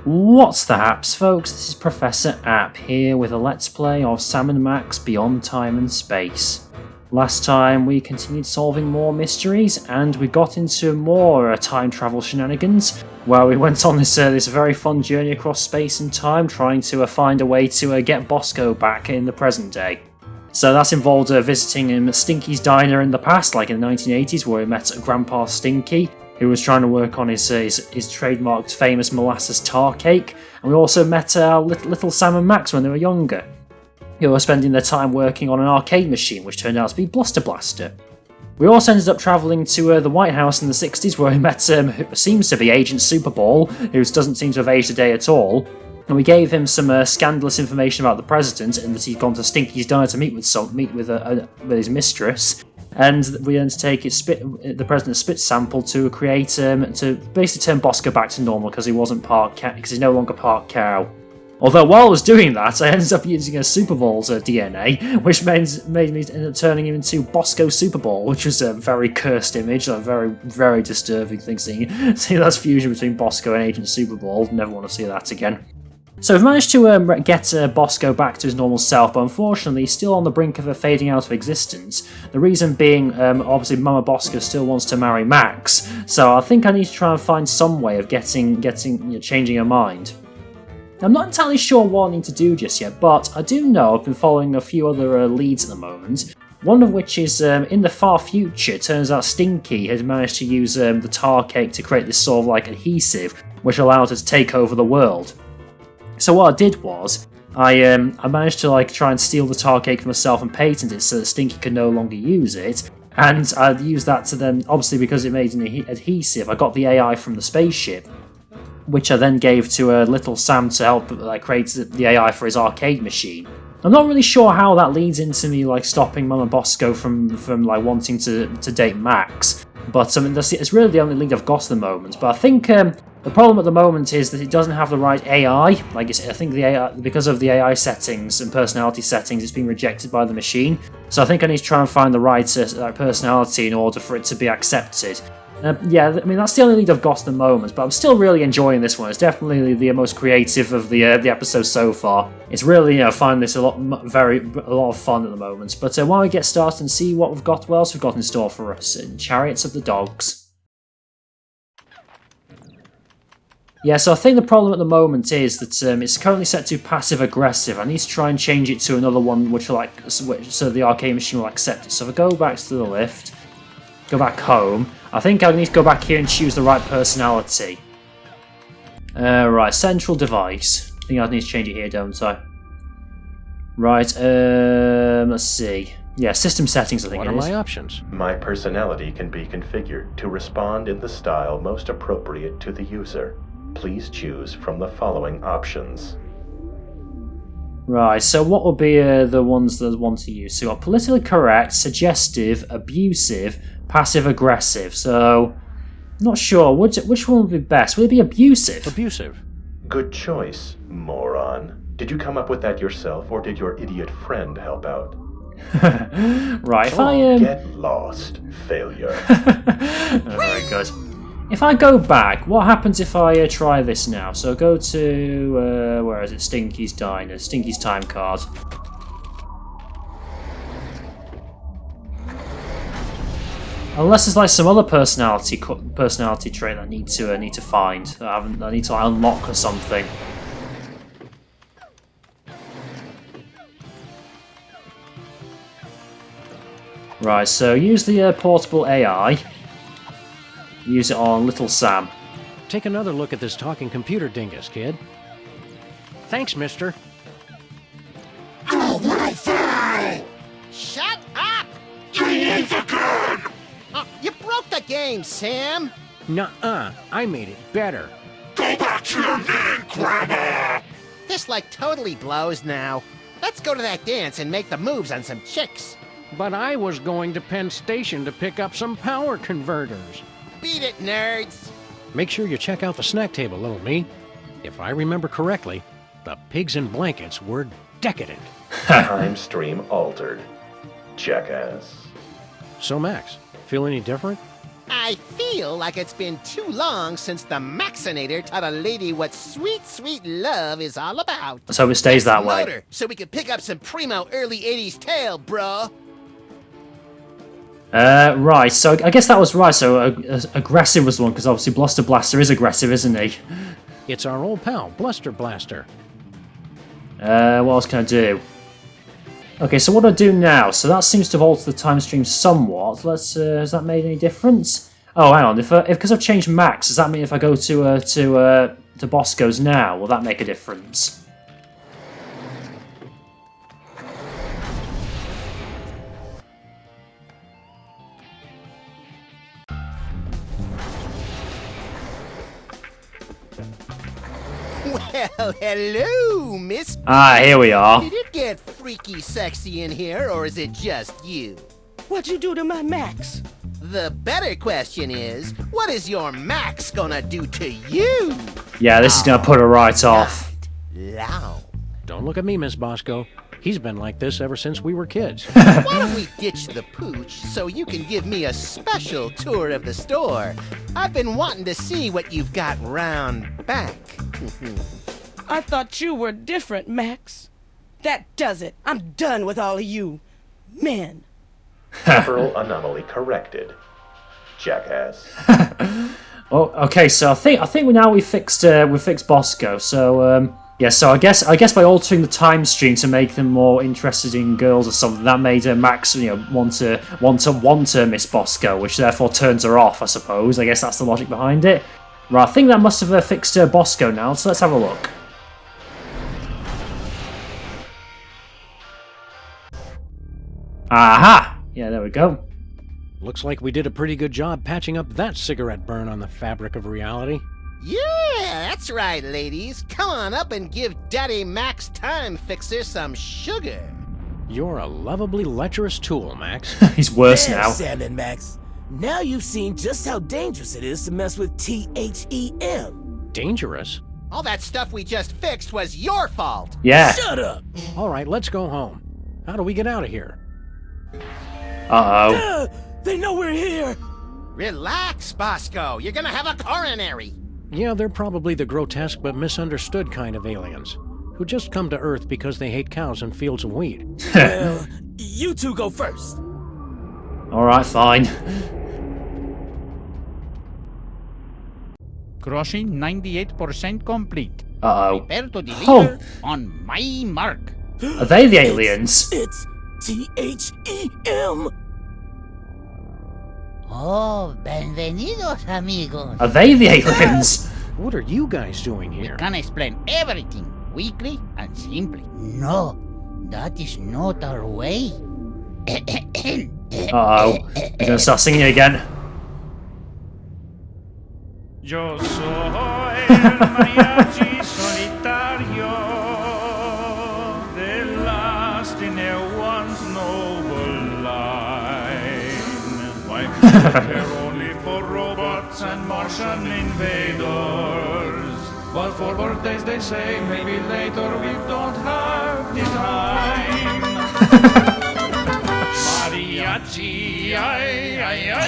What's the haps, folks? This is Professor App here with a Let's Play of Sam and Max Beyond Time and Space. Last time we continued solving more mysteries and we got into more time travel shenanigans where we went on this very fun journey across space and time trying to find a way to get Bosco back in the present day. So that's involved visiting Stinky's diner in the past, like in the 1980s, where we met Grandpa Stinky, who was trying to work on his trademarked famous molasses tar cake. And we also met little Sam and Max when they were younger, who were spending their time working on an arcade machine, which turned out to be Bluster Blaster. We also ended up travelling to the White House in the 60s, where we met who seems to be Agent Superball, who doesn't seem to have aged a day at all. And we gave him some scandalous information about the president, and that he'd gone to Stinky's diner to meet with his mistress. And we then take the president's spit sample to create to basically turn Bosco back to normal because he wasn't because he's no longer part cow. Although while I was doing that, I ended up using a Superball's DNA, which made me end up turning him into Bosco Superball, which was a very cursed image, a very, very disturbing thing seeing that fusion between Bosco and Agent Superball. Never want to see that again. So we've managed to get Bosco back to his normal self, but unfortunately he's still on the brink of fading out of existence. The reason being, obviously Mama Bosco still wants to marry Max, so I think I need to try and find some way of changing her mind. I'm not entirely sure what I need to do just yet, but I do know I've been following a few other leads at the moment. One of which is, in the far future, it turns out Stinky has managed to use the tar cake to create this sort of like adhesive, which allowed her to take over the world. So what I did was, I managed to try and steal the tar cake for myself and patent it so that Stinky could no longer use it, and I used that to then, obviously because it made an adhesive, I got the AI from the spaceship, which I then gave to little Sam to help create the AI for his arcade machine. I'm not really sure how that leads into me stopping Mama Bosco from wanting to date Max, but it's really the only lead I've got at the moment. But I think the problem at the moment is that it doesn't have the right AI. I think the AI, because of the AI settings and personality settings, it's been rejected by the machine. So I think I need to try and find the right personality in order for it to be accepted. That's the only lead I've got at the moment, but I'm still really enjoying this one. It's definitely the most creative of the episodes so far. It's really, I find this a lot of fun at the moment. But why don't we get started and see what else we've got in store for us in Chariots of the Dogs. Yeah, so I think the problem at the moment is that it's currently set to passive-aggressive. I need to try and change it to another one so the arcade machine will accept it. So if I go back to the lift, go back home, I think I need to go back here and choose the right personality. Right, central device. I think I need to change it here, don't I? Right, let's see. Yeah, system settings, I think it is. What are my options? My personality can be configured to respond in the style most appropriate to the user. Please choose from the following options. Right, so what will be the ones that I want to use? So we've got politically correct, suggestive, abusive, passive-aggressive. So, not sure. Which one would be best? Would it be abusive? Abusive. Good choice, moron. Did you come up with that yourself, or did your idiot friend help out? Right, Get lost, failure. Very good. If I go back, what happens if I try this now? So go to, where is it? Stinky's Diner, Stinky's time card. Unless there's some other personality trait I need to find. I need to unlock or something. Right, so use the portable AI. Use it on Little Sam. Take another look at this talking computer dingus, kid. Thanks, mister. Oh, my file! Shut up! I want the gun! Oh, you broke the game, Sam! Nuh-uh, I made it better. Go back to your man, Grandma! This totally blows now. Let's go to that dance and make the moves on some chicks. But I was going to Penn Station to pick up some power converters. Beat it, nerds! Make sure you check out the snack table, little me. If I remember correctly, the pigs in blankets were decadent. Time stream altered. Jackass. So, Max, feel any different? I feel like it's been too long since the Maxinator taught a lady what sweet, sweet love is all about. Let's hope it stays that way. Motor, so we could pick up some primo early 80s tail, bro. Right, so I guess that was right. So aggressive was the one, because obviously Bluster Blaster is aggressive, isn't he? It's our old pal, Bluster Blaster. What else can I do? Okay, so what do I do now? So that seems to have altered the time stream somewhat. Let's. Has that made any difference? Oh, hang on. If because I've changed Max, does that mean if I go to Bosco's now, will that make a difference? Well, hello, Miss. Ah, here we are. Did it get freaky sexy in here, or is it just you? What'd you do to my Max? The better question is, what is your Max gonna do to you? Yeah, this is gonna put her right off. Long. Don't look at me, Miss Bosco. He's been like this ever since we were kids. Why don't we ditch the pooch so you can give me a special tour of the store? I've been wanting to see what you've got round back. I thought you were different, Max. That does it. I'm done with all of you. Men. Temporal anomaly corrected. Jackass. Oh, okay. So I think we fixed Bosco. So yeah. So I guess by altering the time stream to make them more interested in girls or something, that made Max want to miss Bosco, which therefore turns her off. I suppose. I guess that's the logic behind it. Right. I think that must have fixed Bosco now. So let's have a look. Aha! Yeah, there we go. Looks like we did a pretty good job patching up that cigarette burn on the fabric of reality. Yeah, that's right, ladies. Come on up and give Daddy Max Time Fixer some sugar. You're a lovably lecherous tool, Max. He's worse There, now. Sam and Max. Now you've seen just how dangerous it is to mess with THEM. Dangerous? All that stuff we just fixed was your fault. Yeah. Shut up! All right, let's go home. How do we get out of here? Uh-oh. They know we're here! Relax, Bosco. You're gonna have a coronary. Yeah, they're probably the grotesque but misunderstood kind of aliens, who just come to Earth because they hate cows and fields of wheat. Well, you two go first. Alright, fine. Crossing 98% complete. Uh-oh. Prepare to deliver Oh. on my mark. Are they the aliens? It's THEM! Oh, bienvenidos, amigos. Are they the aliens? What are you guys doing here? Can explain everything quickly and simply. No, that is not our way. Uh-oh. We're gonna start singing again. Yo soy el mariachi solitario the last in a once noble line. My people care only for robots and Martian invaders. But for birthdays they say maybe later we don't have the time. Mariachi, ay, ay, ay, ay.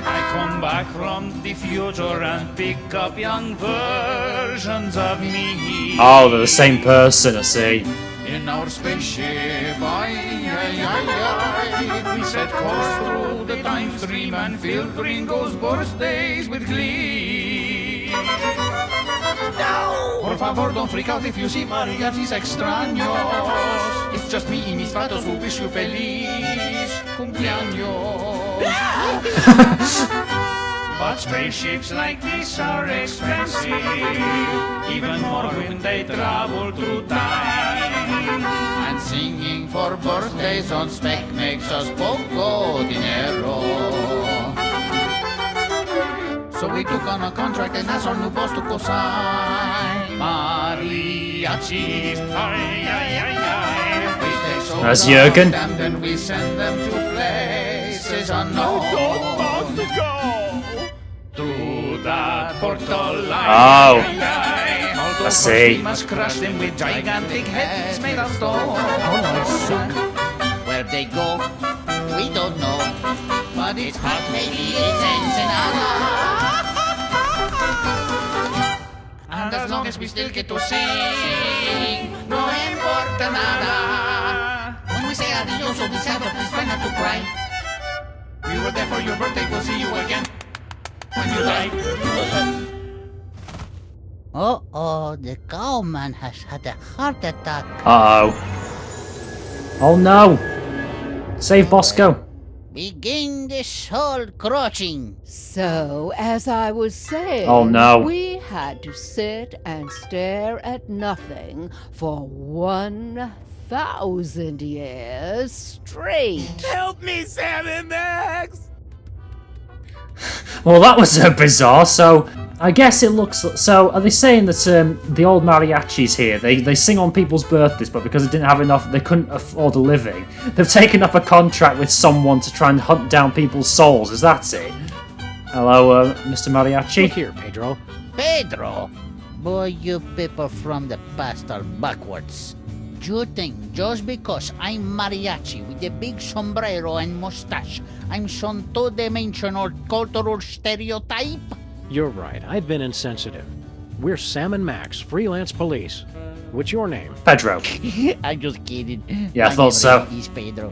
I come back from the future and pick up young versions of me. Oh, they're the same person, I see. In our spaceship, ay, ay, ay, ay. We set course through the time stream and filled Ringo's birthdays with glee. No! Por favor, don't freak out if you see mariachis extraños. It's just me y mis vatos who wish you feliz cumpleaños. But spaceships like this are expensive, even more when they travel through time. And singing for birthdays on spec makes us poco dinero. So we took on a contract and asked our new boss to co-sign. Mariachis, ay, ay, ay, ay. We take so That's Jürgen. and then we send them to places unknown. Through that portal line. Oh. Ay, ay, ay. Although I see. we must crush them with gigantic heads made of stone. Where they go, we don't know. But its heart maybe its ensenada. And as long as we still get to sing, no importa nada. When we say adios or be sad, please try not to cry. We were there for your birthday, we'll see you again when you die. Uh-oh, the cowman has had a heart attack. Uh-oh. Oh no! Save Bosco. Begin the soul crushing. So, as I was saying, Oh, no. we had to sit and stare at nothing for 1,000 years straight. Help me, Sam and Max! Well, that was bizarre. So, I guess it looks... So, are they saying that the old mariachis here, they sing on people's birthdays, but because they didn't have enough, they couldn't afford a living, they've taken up a contract with someone to try and hunt down people's souls? Is that it? Hello, Mr. Mariachi? Look here, Pedro. Pedro! Boy, you people from the past are backwards. You think just because I'm mariachi with a big sombrero and mustache, I'm some two-dimensional cultural stereotype? You're right. I've been insensitive. We're Sam and Max, freelance police. What's your name? Pedro. I'm just kidding. Yeah, I My thought name so. really is Pedro.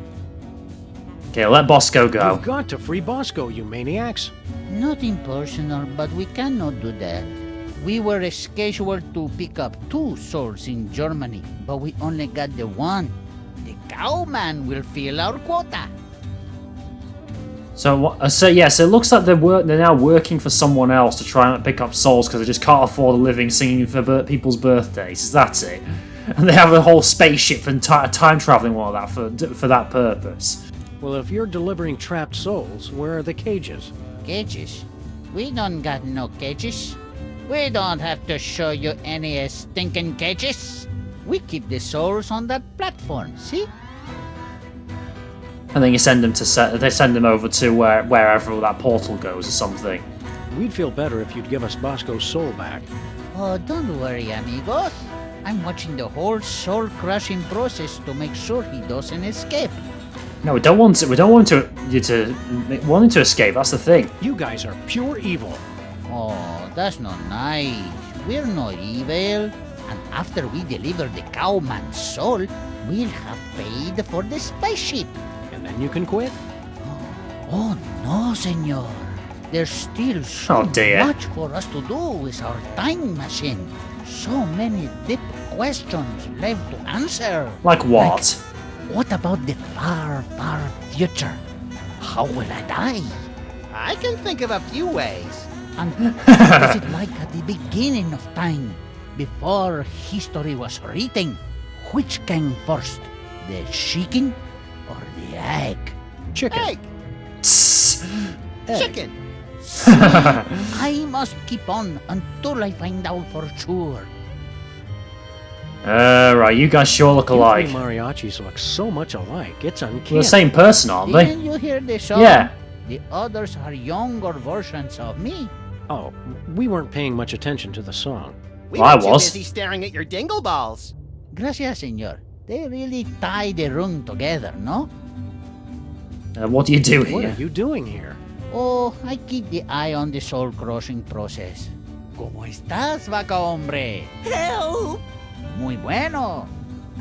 Okay, let Bosco go. You've got to free Bosco, you maniacs. Nothing personal, but we cannot do that. We were scheduled to pick up 2 souls in Germany, but we only got the one. The cowman will fill our quota. So yes, it looks like they're now working for someone else to try and pick up souls because they just can't afford a living singing for people's birthdays. Is that it? And they have a whole spaceship and time traveling all that for that purpose. Well, if you're delivering trapped souls, where are the cages? Cages? We don't got no cages. We don't have to show you any stinking cages. We keep the souls on the platform, see? And then you send them they send them over to wherever that portal goes or something. We'd feel better if you'd give us Bosco's soul back. Oh, don't worry, amigos. I'm watching the whole soul-crushing process to make sure he doesn't escape. No, we don't want to. We don't want him to escape. That's the thing. You guys are pure evil. Oh, that's not nice. We're not evil. And after we deliver the cowman's soul, we'll have paid for the spaceship. And then you can quit? Oh, no, senor. There's still so much for us to do with our time machine. So many deep questions left to answer. Like what? What about the far, far future? How will I die? I can think of a few ways. And what is it like at the beginning of time, before history was written? Which came first, the chicken or the egg? Chicken. Egg. Egg. Chicken. I must keep on until I find out for sure. Right, you guys sure look alike. You three mariachis look so much alike, it's uncanny. We're the same person, aren't they? Didn't you hear the song? Yeah. The others are younger versions of me. Oh, we weren't paying much attention to the song. We Well, I were too was. busy staring at your dingle balls. Gracias, senor. They really tie the room together, no? What do you do What here? are you doing here? Oh, I keep the eye on the soul-crushing process. ¿Cómo estás, vaca hombre? Help! Muy bueno.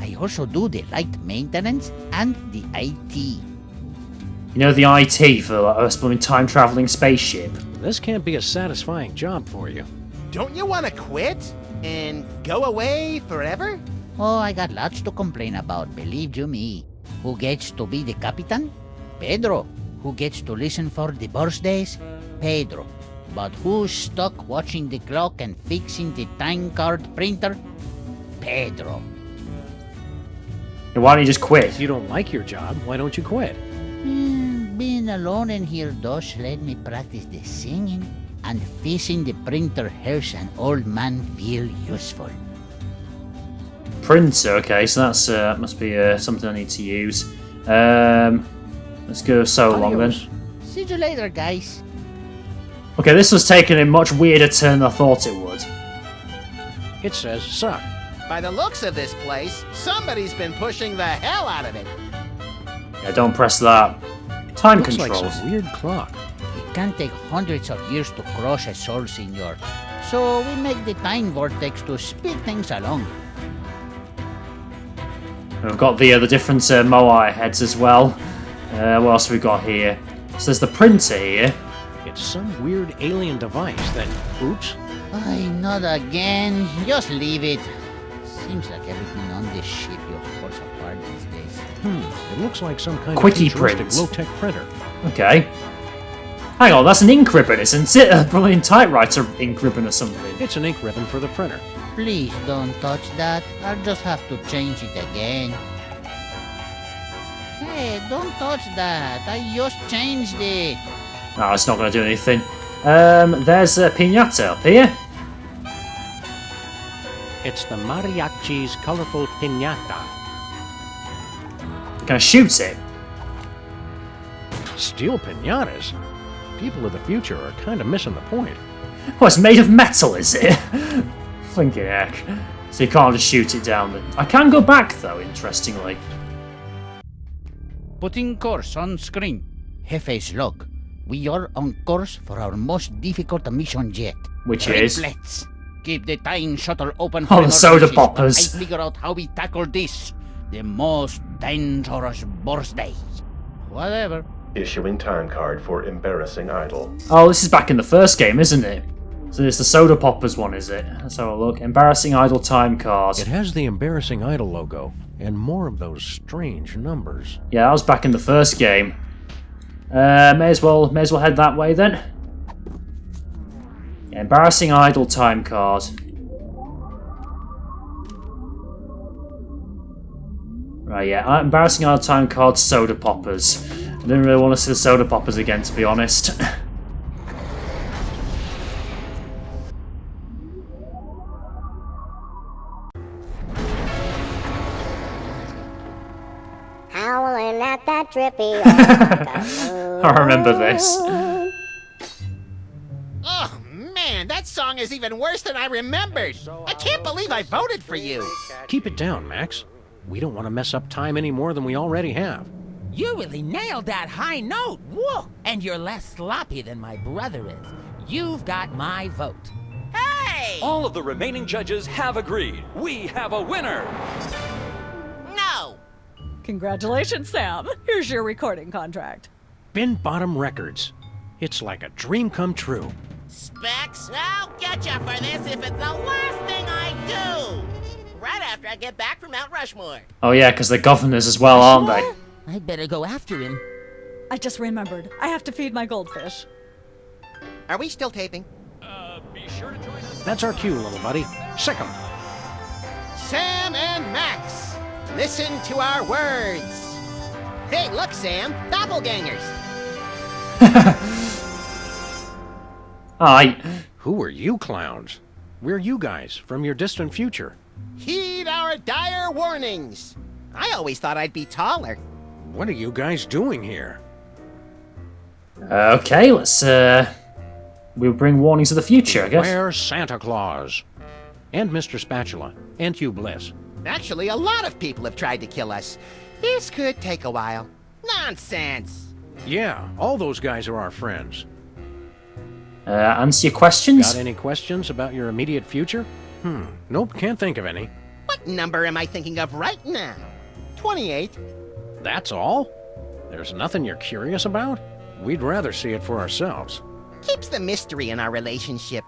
I also do the light maintenance and the IT. You know the IT for a blooming time-traveling spaceship. This can't be a satisfying job for you. Don't you want to quit and go away forever? Oh, I got lots to complain about, believe you me. Who gets to be the captain? Pedro. Who gets to listen for the birthdays? Pedro. But who's stuck watching the clock and fixing the time card printer? Pedro. Why don't you just quit? If you don't like your job, why don't you quit? Being alone in here does let me practice the singing, and fixing the printer helps an old man feel useful. Printer, okay, so that's must be something I need to use. Let's go so long then. See you later, guys. Okay, this was taking a much weirder turn than I thought it would. It says suck. By the looks of this place, somebody's been pushing the hell out of it. Yeah, don't press that. Time Looks controls. like some weird clock. It can take hundreds of years to cross a soul, senor. So we make the time vortex to speed things along. We've got the different Moai heads as well. What else have we got here? So there's the printer here. It's some weird alien device that... Oops. Ay, not again. Just leave it. Seems like everything on this ship just falls apart these days. It looks like some kind Quickie of futuristic prints. low-tech printer. Okay. Hang on, that's an ink ribbon, isn't it? A brilliant typewriter ink ribbon or something. It's an ink ribbon for the printer. Please don't touch that. I'll just have to change it again. Hey, don't touch that. I just changed it. No, it's not going to do anything. There's a piñata up here. It's the mariachi's colorful piñata. Can I shoot it? Steel piñatas? People of the future are kind of missing the point. Oh, it's made of metal, is it? Thinking heck. So you can't just shoot it down. I can go back, though, interestingly. Putting course on screen. Jefe's log. We are on course for our most difficult mission yet. Which is? Triplets. Keep the time shuttle open Oh, for the soda emergencies while poppers. I figure out how we tackle this. The most dangerous birthday. Whatever. Issuing time card for embarrassing idol. Oh, this is back in the first game, isn't it? So it's the soda poppers one, is it? Let's have a look. Embarrassing idol time card. It has the embarrassing idol logo and more of those strange numbers. Yeah, that was back in the first game. May as well head that way then. Yeah, embarrassing idol time card. Right, yeah, embarrassing idol time card, soda poppers. I didn't really want to see the soda poppers again, to be honest. Howling at that drippy. I remember this. Oh, man, that song is even worse than I remembered. I can't believe I voted for you. Keep it down, Max. We don't want to mess up time any more than we already have. You really nailed that high note. Whoa! And you're less sloppy than my brother is. You've got my vote. Hey! All of the remaining judges have agreed. We have a winner! No! Congratulations, Sam. Here's your recording contract. Bin Bottom Records. It's like a dream come true. Specs, I'll get you for this if it's the last thing I do. Right after I get back from Mount Rushmore. Oh yeah, because they're governors as well, aren't they? I'd better go after him. I just remembered. I have to feed my goldfish. Are we still taping? Be sure to join us. That's our cue, little buddy. Sick 'em. Sam and Max, listen to our words. Hey, look, Sam, doppelgangers. Aye. Who are you clowns? We're you guys from your distant future. Heed our dire warnings. I always thought I'd be taller. What are you guys doing here? Okay, let's we'll bring warnings of the future, I guess. Where's Santa Claus? And Mr. Spatula. And Hugh Bliss. Actually, a lot of people have tried to kill us. This could take a while. Nonsense. Yeah, all those guys are our friends. Answer your questions? Got any questions about your immediate future? Nope, can't think of any. What number am I thinking of right now? 28. That's all? There's nothing you're curious about? We'd rather see it for ourselves. Keeps the mystery in our relationship.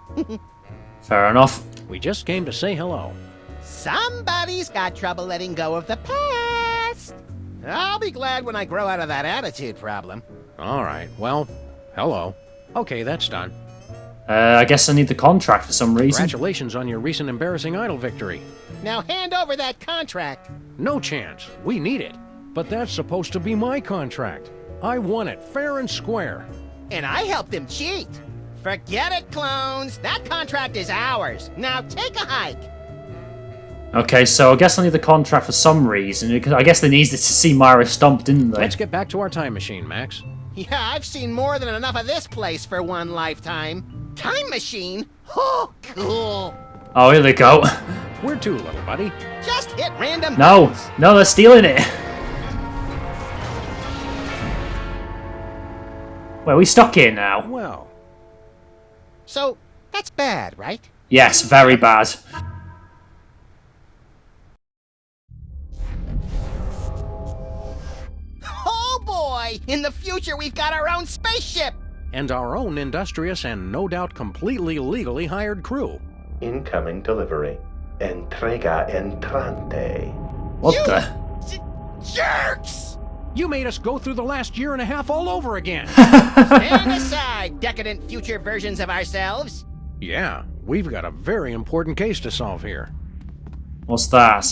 Fair enough. We just came to say hello. Somebody's got trouble letting go of the past. I'll be glad when I grow out of that attitude problem. All right, well, hello. Okay, that's done. I guess I need the contract for some reason. Congratulations on your recent embarrassing idol victory. Now hand over that contract. No chance. We need it. But that's supposed to be my contract. I won it fair and square. And I helped him cheat. Forget it, clones. That contract is ours. Now take a hike. Okay, so I guess I need the contract for some reason, because I guess they needed to see Myra stomp, didn't they? Let's get back to our time machine, Max. Yeah, I've seen more than enough of this place for one lifetime. Time machine? Oh, cool. Oh, here they go. Where to, little buddy? Just hit random No, buttons. no, they're stealing it. Wait, are we stuck here now? Well. So, that's bad, right? Yes, very bad. Oh boy! In the future, we've got our own spaceship! And our own industrious and no doubt completely legally hired crew. Incoming delivery. Entrega entrante. What the? Jerks! You made us go through the last year and a half all over again. Stand aside, decadent future versions of ourselves. Yeah, we've got a very important case to solve here. What's that?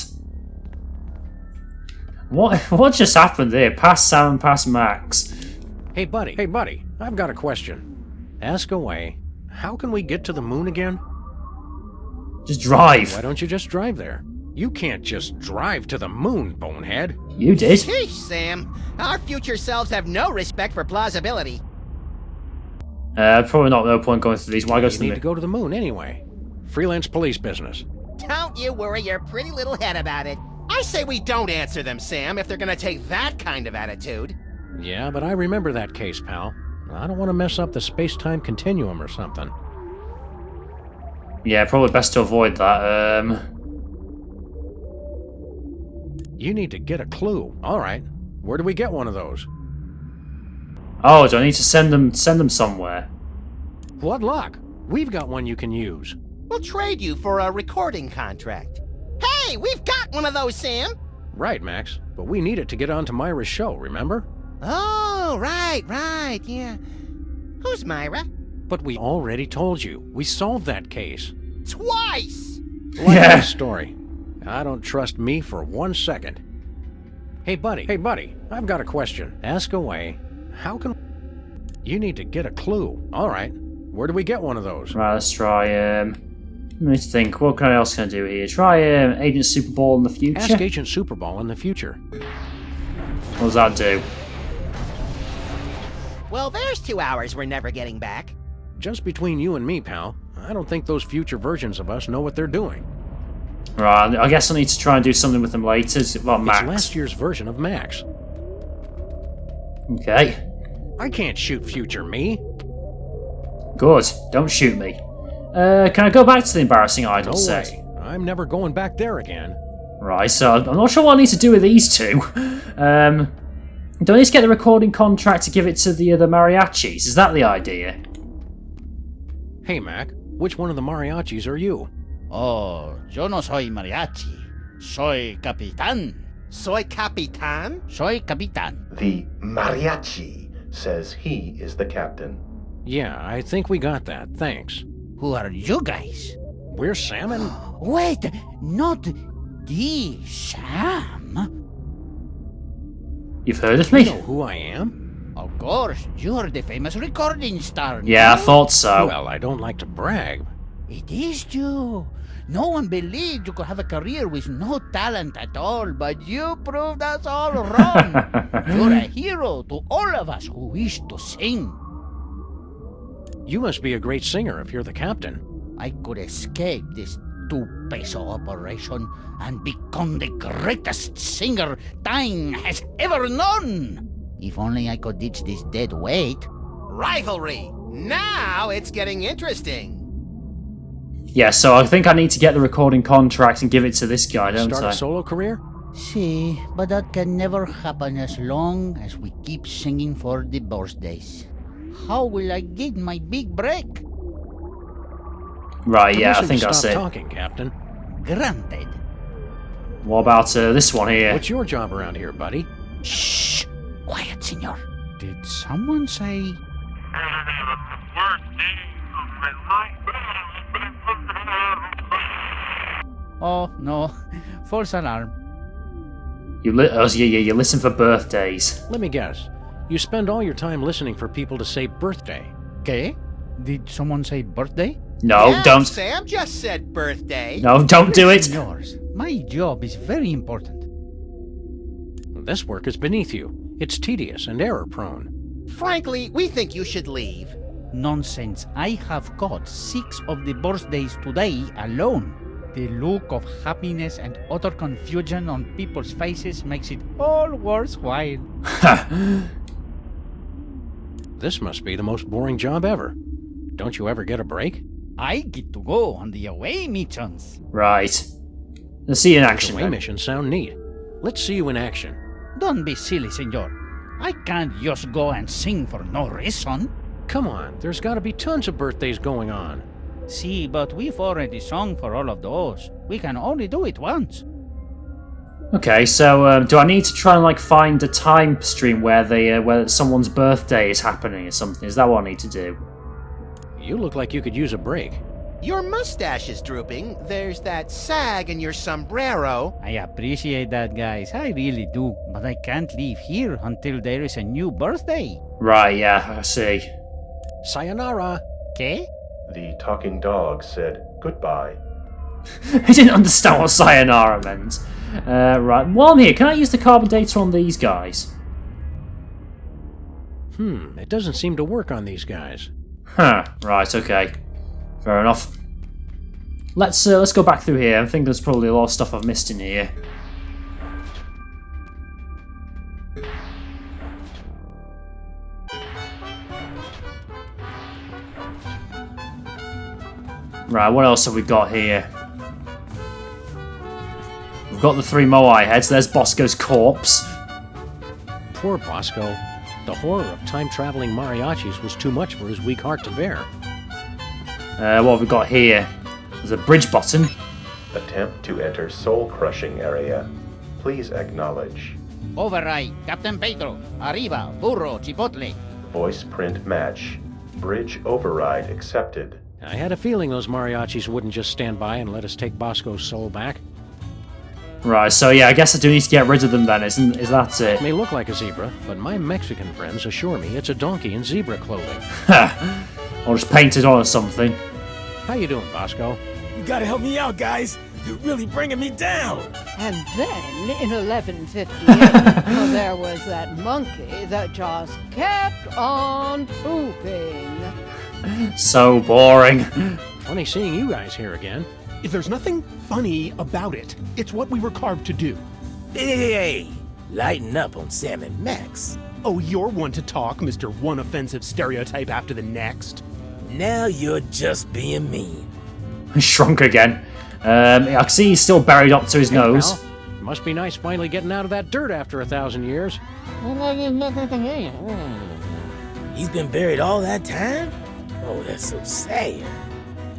What just happened there? Past Sam and past Max. Hey buddy, I've got a question. Ask away. How can we get to the moon again? Just drive. Why don't you just drive there? You can't just drive to the moon, bonehead. You did. Sheesh, Sam. Our future selves have no respect for plausibility. Probably no point going through these. Why go to You the need moon? to go to the moon anyway. Freelance police business. Don't you worry your pretty little head about it. I say we don't answer them, Sam, if they're gonna take that kind of attitude. Yeah, but I remember that case, pal. I don't want to mess up the space-time continuum or something. Yeah, probably best to avoid that. You need to get a clue. All right. Where do we get one of those? Oh, do I need to send them somewhere? What luck. We've got one you can use. We'll trade you for a recording contract. Hey, we've got one of those, Sam! Right, Max. But we need it to get onto Myra's show, remember? Oh, right, yeah. Who's Myra? But we already told you. We solved that case. Twice! Like my story. I don't trust me for 1 second. Hey, buddy, I've got a question. Ask away. How can... You need to get a clue. All right. Where do we get one of those? Right, let's try, let me think. What else can I do here? Try, Agent Super Ball in the future? Ask Agent Super Ball in the future. What does that do? Well, there's 2 hours we're never getting back. Just between you and me, pal, I don't think those future versions of us know what they're doing. Right, I guess I need to try and do something with them later. Well, Max. It's last year's version of Max. Okay. I can't shoot future me. Good. Don't shoot me. Can I go back to the embarrassing idol No set? way. I'm never going back there again. Right, so I'm not sure what I need to do with these two. Do I need to get the recording contract to give it to the mariachis? Is that the idea? Hey, Mac, which one of the mariachis are you? Oh, yo no soy mariachi. Soy capitán. Soy Capitan? Soy capitán. The mariachi says he is the captain. Yeah, I think we got that. Thanks. Who are you guys? We're Sam and... Wait, not the Sam? You've heard of me? You know who I am? Of course, you're the famous recording star. Yeah, I no? thought so. Well, I don't like to brag. It is you. No one believed you could have a career with no talent at all, but you proved us all wrong. You're a hero to all of us who wish to sing. You must be a great singer if you're the captain. I could escape this two-peso operation and become the greatest singer time has ever known. If only I could ditch this dead weight. Rivalry! Now it's getting interesting. Yeah, so I think I need to get the recording contract and give it to this guy, don't Start I? a solo career? See, but that can never happen as long as we keep singing for the birthdays. How will I get my big break? Right, yeah, I Permission think to that's stop it. talking, Captain. Granted. What about this one here? What's your job around here, buddy? Shh! Quiet, senor. Did someone say... Oh, no. False alarm. You listen for birthdays. Let me guess. You spend all your time listening for people to say birthday. Okay. Did someone say birthday? No, Yeah, don't. Sam just said birthday. No, don't do it. Yours. My job is very important. This work is beneath you. It's tedious and error-prone. Frankly, we think you should leave. Nonsense. I have got 6 of the birthdays today alone. The look of happiness and utter confusion on people's faces makes it all worthwhile. This must be the most boring job ever. Don't you ever get a break? I get to go on the away missions. Right. Let's see you in action. Away missions sound neat. Let's see you in action. Don't be silly, senor. I can't just go and sing for no reason. Come on, there's gotta be tons of birthdays going on. See, but we've already sung for all of those. We can only do it once. Okay, so do I need to try and like find a time stream where where someone's birthday is happening or something? Is that what I need to do? You look like you could use a break. Your mustache is drooping. There's that sag in your sombrero. I appreciate that, guys. I really do. But I can't leave here until there is a new birthday. Right, yeah, I see. Sayonara. Okay? The talking dog said goodbye. I didn't understand what sayonara meant. Right, while I'm here, can I use the carbon data on these guys? It doesn't seem to work on these guys. Huh, right, okay. Fair enough. Let's go back through here. I think there's probably a lot of stuff I've missed in here. Right, what else have we got here? We've got the 3 Moai heads. There's Bosco's corpse. Poor Bosco. The horror of time-traveling mariachis was too much for his weak heart to bear. What have we got here? There's a bridge button. Attempt to enter soul-crushing area. Please acknowledge. Override, Captain Pedro. Arriba, burro, chipotle. Voice print match. Bridge override accepted. I had a feeling those mariachis wouldn't just stand by and let us take Bosco's soul back. Right, so yeah, I guess I do need to get rid of them then, is that it? It may look like a zebra, but my Mexican friends assure me it's a donkey in zebra clothing. Ha! I'll just paint it on or something. How you doing, Bosco? You gotta help me out, guys. You're really bringing me down. And then, in 1158, there was that monkey that just kept on pooping. So boring. Funny seeing you guys here again. If there's nothing funny about it, it's what we were carved to do. Hey, lighten up on Sam and Max. Oh, you're one to talk, Mr. One offensive stereotype after the next. Now you're just being mean. Shrunk again. I can see he's still buried up to his nose. Pal. Must be nice finally getting out of that dirt after 1,000 years. He's been buried all that time? Oh, that's so sad.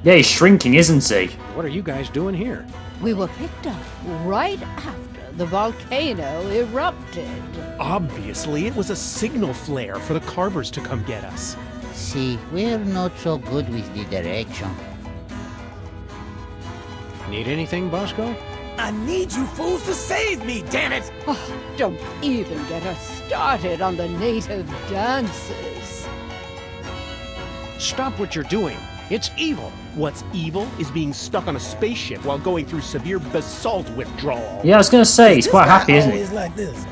Yeah, he's shrinking, isn't he? What are you guys doing here? We were picked up right after the volcano erupted. Obviously, it was a signal flare for the carvers to come get us. See, we're not so good with the direction. Need anything, Bosco? I need you fools to save me, damn it! Oh, don't even get us started on the native dances. Stop what you're doing. It's evil. What's evil is being stuck on a spaceship while going through severe basalt withdrawal. Yeah, I was going to say, he's quite happy, isn't he? Like this.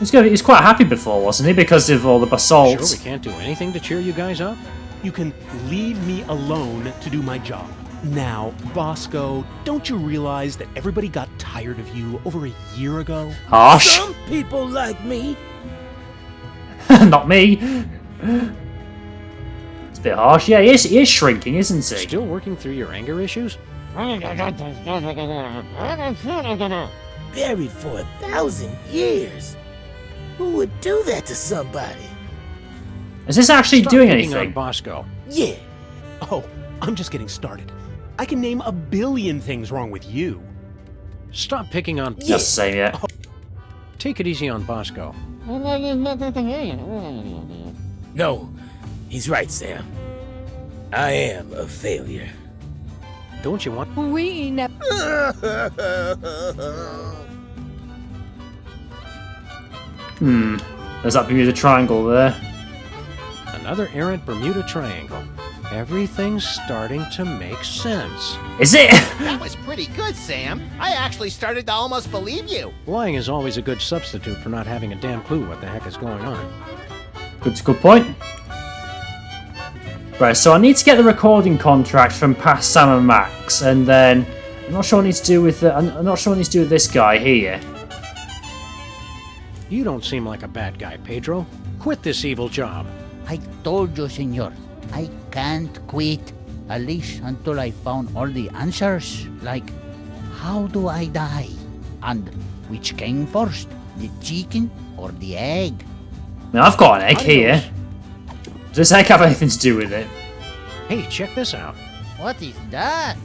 He's quite happy before, wasn't he? Because of all the basalt. Sure we can't do anything to cheer you guys up? You can leave me alone to do my job. Now, Bosco, don't you realize that everybody got tired of you over a year ago? Harsh. Some people like me. Not me. It's a bit harsh. Yeah, he is shrinking, isn't he? Still working through your anger issues? Buried for 1,000 years. Who would do that to somebody? Is this actually Stop doing picking anything? on Bosco. Yeah. Oh, I'm just getting started. I can name a billion things wrong with you. Stop picking on... Just the same, yeah. Take it easy on Bosco. No, he's right, Sam. I am a failure. Don't you want... We never... There's that Bermuda Triangle there. Another errant Bermuda Triangle. Everything's starting to make sense. Is it? That was pretty good, Sam. I actually started to almost believe you. Lying is always a good substitute for not having a damn clue what the heck is going on. Good point. Right, so I need to get the recording contract from past Sam and Max, and then I'm not sure what I need to do with I'm not sure what I need to do with this guy here. You don't seem like a bad guy, Pedro. Quit this evil job. I told you, senor, I can't quit. At least until I found all the answers. Like, how do I die? And which came first, the chicken or the egg? I mean, I've got an egg here. Does this egg have anything to do with it? Hey, check this out. What is that?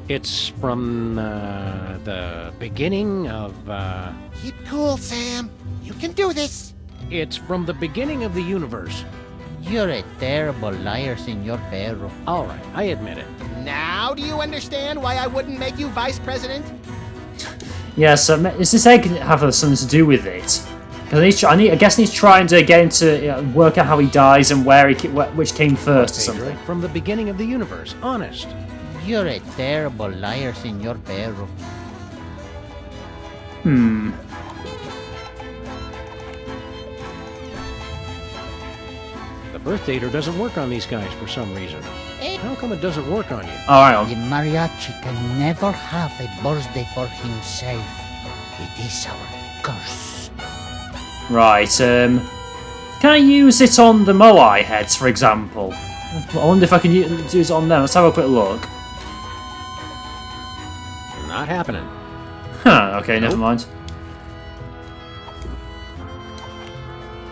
It's from the beginning of. Keep cool, Sam. You can do this. It's from the beginning of the universe. You're a terrible liar, Senor Perro. All right, I admit it. Now do you understand why I wouldn't make you vice president? Yeah, so does this egg have something to do with it? Because I guess he's trying to get into work out how he dies and which came first or something. From the beginning of the universe, honest. You're a terrible liar, Senor Perro. The birth dater doesn't work on these guys for some reason. How come it doesn't work on you? Oh, hang on. The mariachi can never have a birthday for himself. It is our curse. Right, can I use it on the Moai heads, for example? I wonder if I can use it on them. Let's have a quick look. Not happening. Huh, okay, never mind.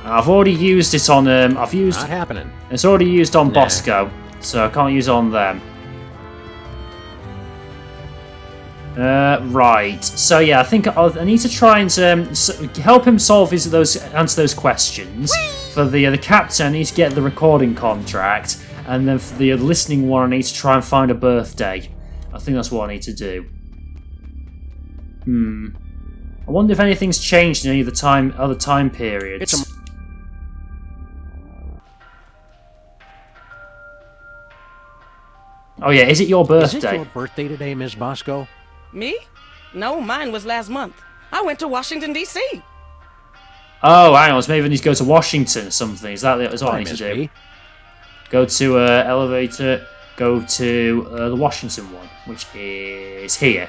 I've already used it on, Not happening. It's already used on Bosco, so I can't use it on them. Right. So yeah, I think I need to try and help him answer those questions. Whee! For the captain, I need to get the recording contract, and then for the listening one, I need to try and find a birthday. I think that's what I need to do. I wonder if anything's changed in any of the other time periods. Oh yeah, is it your birthday? Is it your birthday today, Miss Bosco? Me? No, mine was last month. I went to Washington, D.C. Oh, hang on, so maybe I need to go to Washington or something. Is that what I need to do? Go to elevator, go to the Washington one, which is here.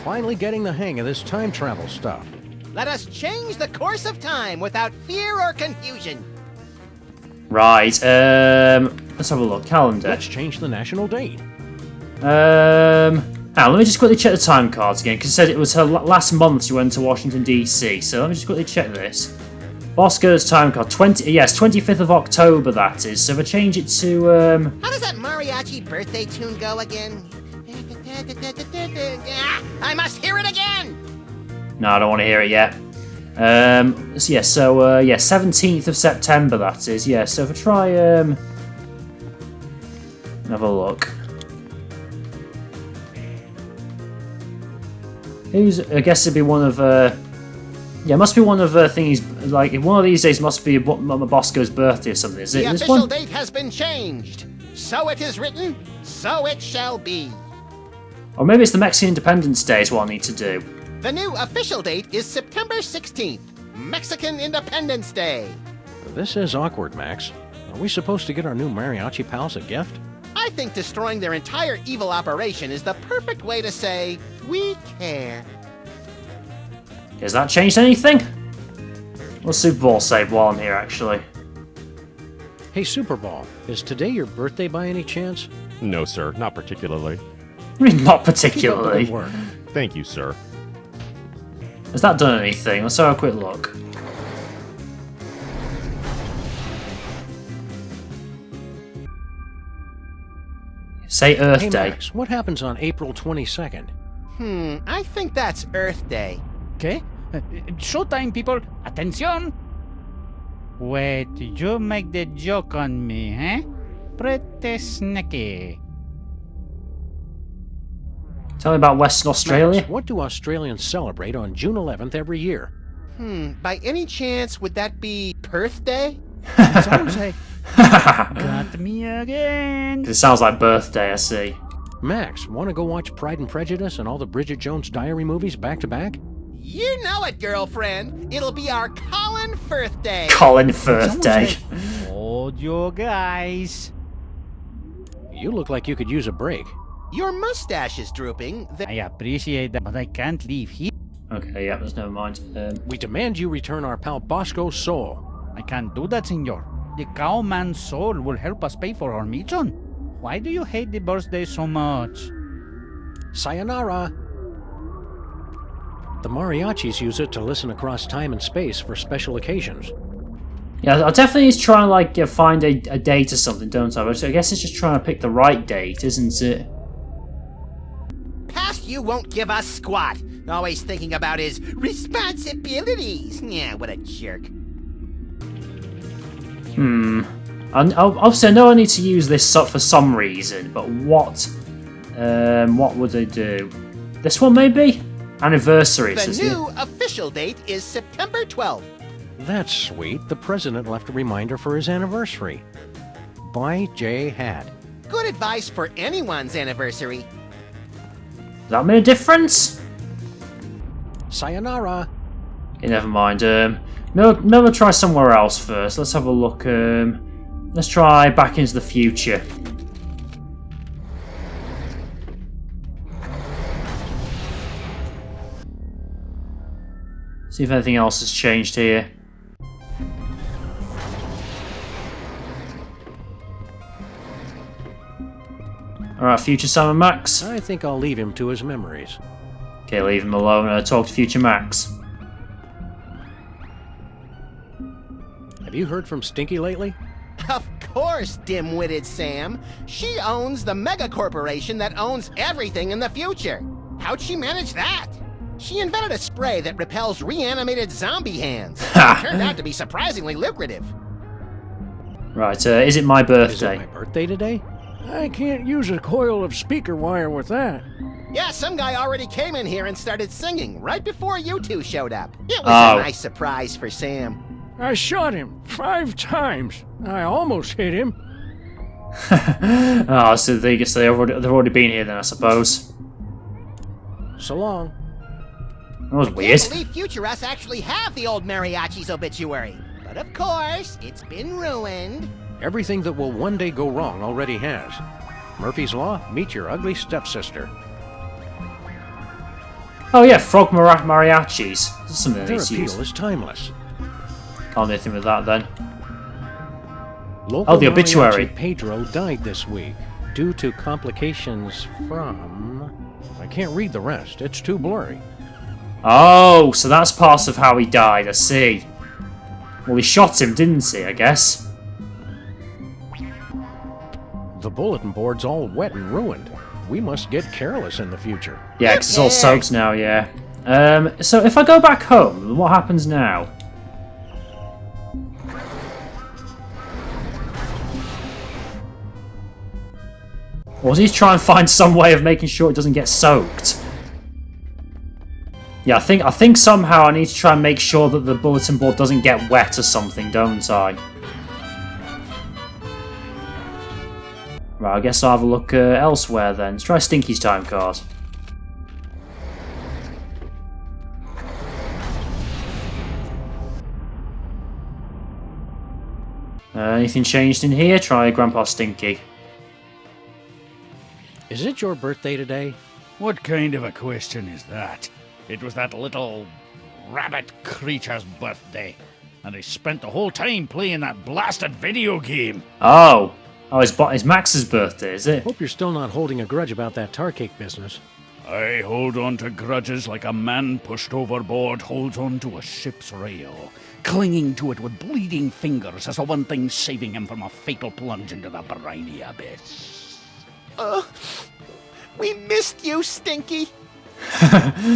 Finally getting the hang of this time travel stuff. Let us change the course of time without fear or confusion. Right, let's have a look. Calendar. Let's change the national date. Let me just quickly check the time cards again, because it said it was her last month she went to Washington, D.C., so let me just quickly check this. Bosco's time card, 25th of October, that is. So if I change it to, How does that mariachi birthday tune go again? I must hear it again! No, I don't want to hear it yet. So 17th of September, that is. Yeah, so if I try, have a look. I guess it'd be one of, it must be one of thingies, like, one of these days must be Bosco's birthday or something, is it? The official date has been changed. So it is written, so it shall be. Or maybe it's the Mexican Independence Day is what I need to do. The new official date is September 16th, Mexican Independence Day. This is awkward, Max. Are we supposed to get our new mariachi pals a gift? I think destroying their entire evil operation is the perfect way to say, we care. Has that changed anything? What's Super Bowl say while I'm here, actually? Hey, Super Bowl, is today your birthday by any chance? No, sir, not particularly. I mean, not particularly. Good work. Thank you, sir. Has that done anything? Let's have a quick look. Say Earth Hey, Day. Max, what happens on April 22nd? I think that's Earth Day. ¿Qué? Showtime, people. Attention. Wait, you make the joke on me, eh? Pretty sneaky. Tell me about Western Australia. Max, what do Australians celebrate on June 11th every year? By any chance, would that be Perth Day? Some say. Got me again. It sounds like birthday, I see. Max, want to go watch Pride and Prejudice and all the Bridget Jones Diary movies back to back? You know it, girlfriend. It'll be our Colin Firth Day. Colin Firth Day. Hold your guys. You look like you could use a break. Your mustache is drooping. I appreciate that, but I can't leave here. Okay, yeah, there's never mind. We demand you return our pal Bosco's soul. I can't do that, senor. The cowman's soul will help us pay for our mission. Why do you hate the birthday so much? Sayonara. The mariachis use it to listen across time and space for special occasions. Yeah, I definitely need to try and like find a date or something, don't I? But I guess it's just trying to pick the right date, isn't it? Past you won't give us squat. Always thinking about his responsibilities. Yeah, what a jerk. Obviously, I know I need to use this for some reason, but what would I do? This one, maybe? Anniversary. The new official date is September 12th. That's sweet. The president left a reminder for his anniversary. Buy J hat. Good advice for anyone's anniversary. Does that make a difference? Sayonara. Okay, never mind. Maybe we'll try somewhere else first. Let's have a look. Let's try Back into the Future. See if anything else has changed here. Alright, Future Sam and Max. I think I'll leave him to his memories. Okay, leave him alone. Talk to Future Max. Have you heard from Stinky lately? Of course, dim-witted Sam. She owns the mega corporation that owns everything in the future. How'd she manage that? She invented a spray that repels reanimated zombie hands. It turned out to be surprisingly lucrative. Right, is it my birthday? Is it my birthday today? I can't use a coil of speaker wire with that. Yeah, some guy already came in here and started singing right before you two showed up. It was a nice surprise for Sam. I shot him 5 times. I almost hit him. Oh, so they've already been here then, I suppose. So long. That was weird. I can't believe Future Us actually have the old mariachi's obituary. But of course, it's been ruined. Everything that will one day go wrong already has. Murphy's Law, meet your ugly stepsister. Oh yeah, frog mariachis. This is something Their that appeal is timeless. Can't do anything with that then. Local the obituary. mariachi Pedro died this week due to complications from... I can't read the rest. It's too blurry. Oh, so that's part of how he died, I see. Well, he shot him, didn't he, I guess? The bulletin board's all wet and ruined. We must get careless in the future. Yeah, because it's all soaked now, yeah. So if I go back home, what happens now? Or does he try and find some way of making sure it doesn't get soaked? Yeah, I think somehow I need to try and make sure that the bulletin board doesn't get wet or something, don't I? Right, I guess I'll have a look elsewhere then. Let's try Stinky's time card. Anything changed in here? Try Grandpa Stinky. Is it your birthday today? What kind of a question is that? It was that little rabbit creature's birthday, and I spent the whole time playing that blasted video game. Oh, it's Max's birthday, is it? Hope you're still not holding a grudge about that tar cake business. I hold on to grudges like a man pushed overboard holds on to a ship's rail, clinging to it with bleeding fingers as the one thing saving him from a fatal plunge into the briny abyss. We missed you, Stinky.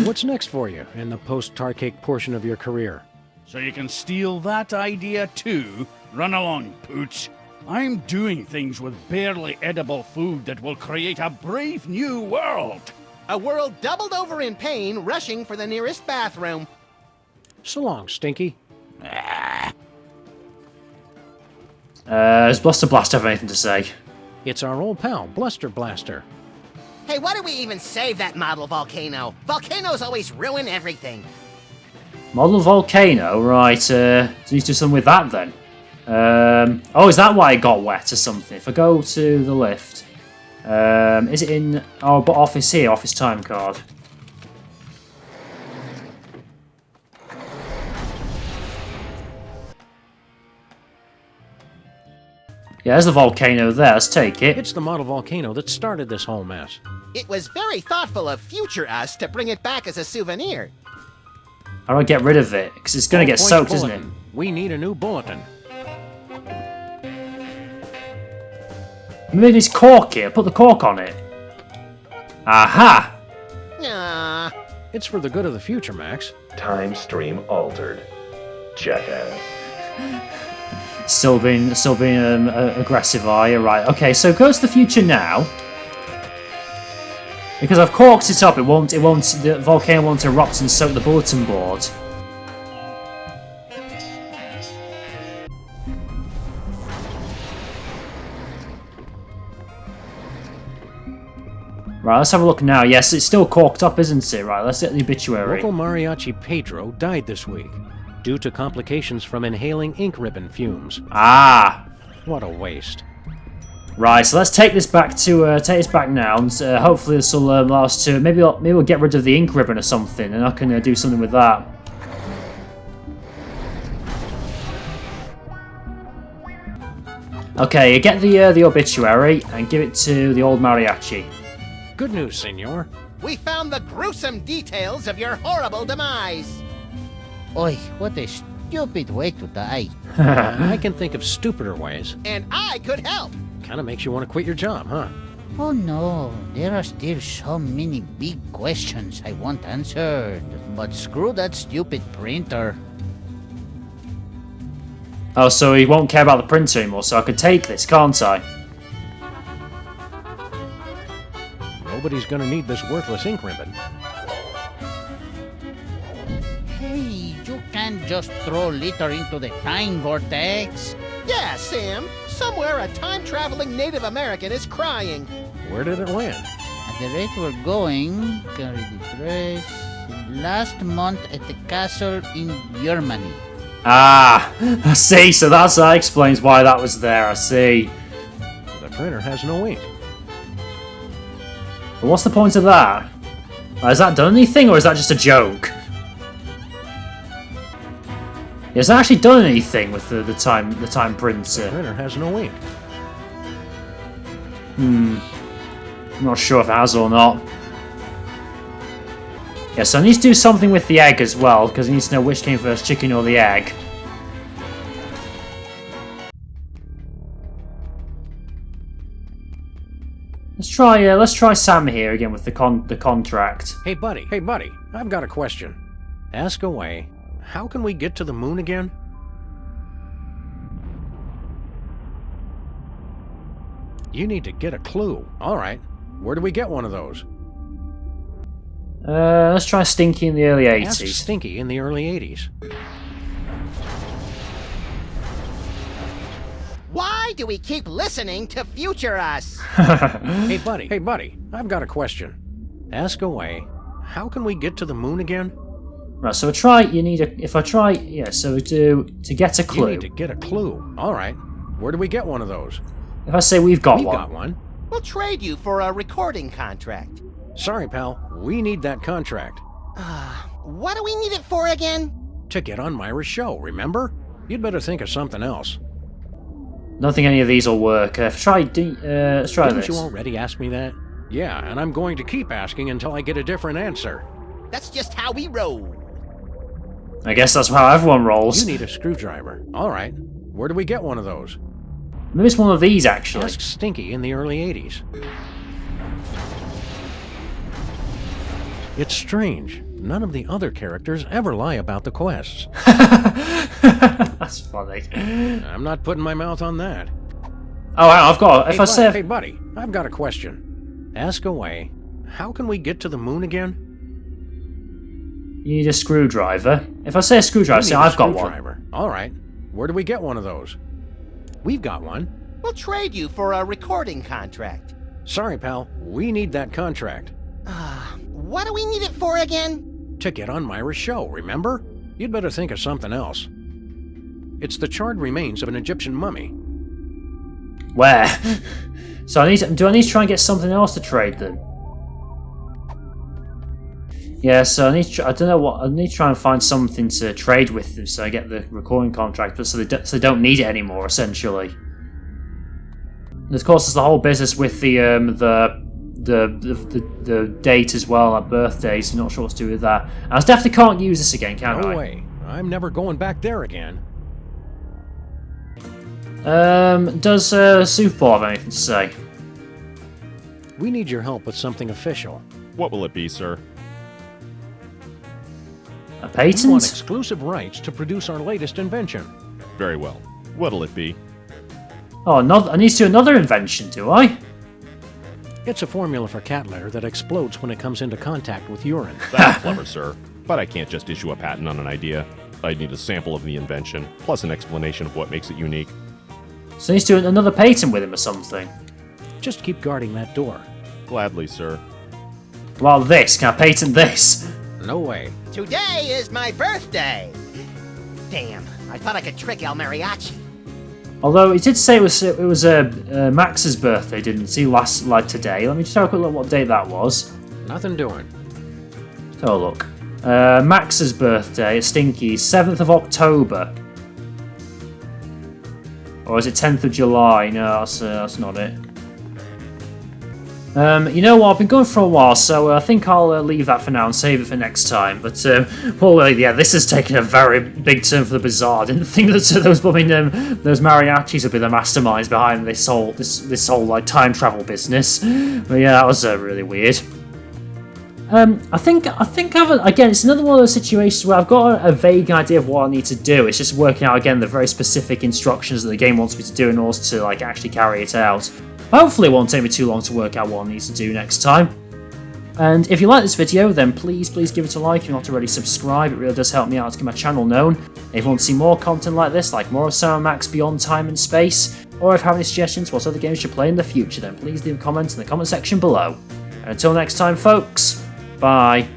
What's next for you in the post-tar cake portion of your career? So you can steal that idea too? Run along, Pooch. I'm doing things with barely edible food that will create a brave new world. A world doubled over in pain, rushing for the nearest bathroom. So long, Stinky. Does Bluster Blast have anything to say? It's our old pal, Bluster Blaster. Hey, why do we even save that model volcano? Volcanoes always ruin everything. Model volcano, right, so you do something with that then. Oh, is that why it got wet or something? If I go to the lift. Is it in... Oh, but office here, office time card. Yeah, there's the volcano there, let's take it. It's the model volcano that started this whole mess. It was very thoughtful of future us to bring it back as a souvenir. How do I get rid of it? Because it's going to get soaked, isn't it? We need a new bulletin. Maybe it's cork here, put the cork on it. Aha! Nah. It's for the good of the future, Max. Time stream altered. Jackass. Still being aggressive, are you? Right, okay, so go to the future now. Because I've corked it up, the volcano won't erupt and soak the bulletin board. Right, let's have a look now. Yes, it's still corked up, isn't it? Right, let's get the obituary. Local mariachi Pedro died this week due to complications from inhaling ink ribbon fumes. Ah! What a waste. Right, so let's take this back now, and hopefully this will allow us to maybe we'll get rid of the ink ribbon or something, and I can do something with that. Okay, get the obituary and give it to the old mariachi. Good news, senor. We found the gruesome details of your horrible demise. Oi, what a stupid way to die. I can think of stupider ways. And I could help. Kind of makes you want to quit your job, huh? Oh no, there are still so many big questions I want answered. But screw that stupid printer. Oh, so he won't care about the printer anymore, so I could take this, can't I? Nobody's gonna need this worthless ink ribbon. Hey, you can't just throw litter into the time vortex. Yeah, Sam. Somewhere a time-traveling Native American is crying. Where did it land? At the rate we're going, carry the dress. Last month at the castle in Germany. Ah, I see. So that explains why that was there. I see. The printer has no ink. But what's the point of that? Has that done anything, or is that just a joke? Has that actually done anything with the time printer? The printer has no ink. I'm not sure if it has or not. Yeah, so I need to do something with the egg as well, because I need to know which came first, chicken or the egg. Let's try Sam here again with the contract. Hey buddy, I've got a question. Ask away. How can we get to the moon again? You need to get a clue. All right. Where do we get one of those? Let's try Stinky in the early 80s. Ask Stinky in the early 80s. Why do we keep listening to future us? Hey buddy, I've got a question. Ask away. How can we get to the moon again? Right, so to get a clue. You need to get a clue. All right. Where do we get one of those? If I say we've got one. We've got one. We'll trade you for a recording contract. Sorry, pal. We need that contract. What do we need it for again? To get on Myra's show, remember? You'd better think of something else. I don't think any of these will work. Let's try Didn't this. you already ask me that? Yeah, and I'm going to keep asking until I get a different answer. That's just how we roll. I guess that's how everyone rolls. You need a screwdriver. All right. Where do we get one of those? Maybe it's one of these, actually. Ask Stinky in the early 80s. It's strange. None of the other characters ever lie about the quests. That's funny. I'm not putting my mouth on that. Oh, I've got... Hey buddy, I've got a question. Ask away. How can we get to the moon again? You need a screwdriver. If I say a screwdriver, say I've got one. All right. Where do we get one of those? We've got one. We'll trade you for a recording contract. Sorry, pal. We need that contract. What do we need it for again? To get on Myra's show, remember? You'd better think of something else. It's the charred remains of an Egyptian mummy. Where? So do I need to try and get something else to trade them? Yeah, so I don't know what, I need to try and find something to trade with them so I get the recording contract, but so they don't need it anymore, essentially. And of course, there's the whole business with the date as well, like birthdays. I'm not sure what to do with that. I definitely can't use this again, can I? No way. I'm never going back there again. Does Super have anything to say? We need your help with something official. What will it be, sir? A patent? We want exclusive rights to produce our latest invention. Very well. What'll it be? Oh, I need to do another invention, do I? It's a formula for cat litter that explodes when it comes into contact with urine. That's clever, sir. But I can't just issue a patent on an idea. I'd need a sample of the invention, plus an explanation of what makes it unique. So I need to do another patent with him or something. Just keep guarding that door. Gladly, sir. Well, can I patent this? No way. Today is my birthday! Damn, I thought I could trick El Mariachi. Although he did say it was Max's birthday, didn't he? Today. Let me just have a quick look what date that was. Nothing doing. Let's have a look. Max's birthday, Stinky's, 7th of October. Or is it 10th of July? No, that's not it. You know what, I've been going for a while, so I think I'll leave that for now and save it for next time. But, yeah, this has taken a very big turn for the bizarre. I didn't think that those mariachis would be the masterminds behind this whole like time travel business. But yeah, that was really weird. I think again, it's another one of those situations where I've got a vague idea of what I need to do. It's just working out again the very specific instructions that the game wants me to do in order to like actually carry it out. Hopefully it won't take me too long to work out what I need to do next time. And if you like this video, then please give it a like if you're not already subscribed. It really does help me out to get my channel known. If you want to see more content like this, like more of Sam and Max Beyond Time and Space, or if you have any suggestions for what other games you should play in the future, then please leave a comment in the comment section below. And until next time, folks, bye.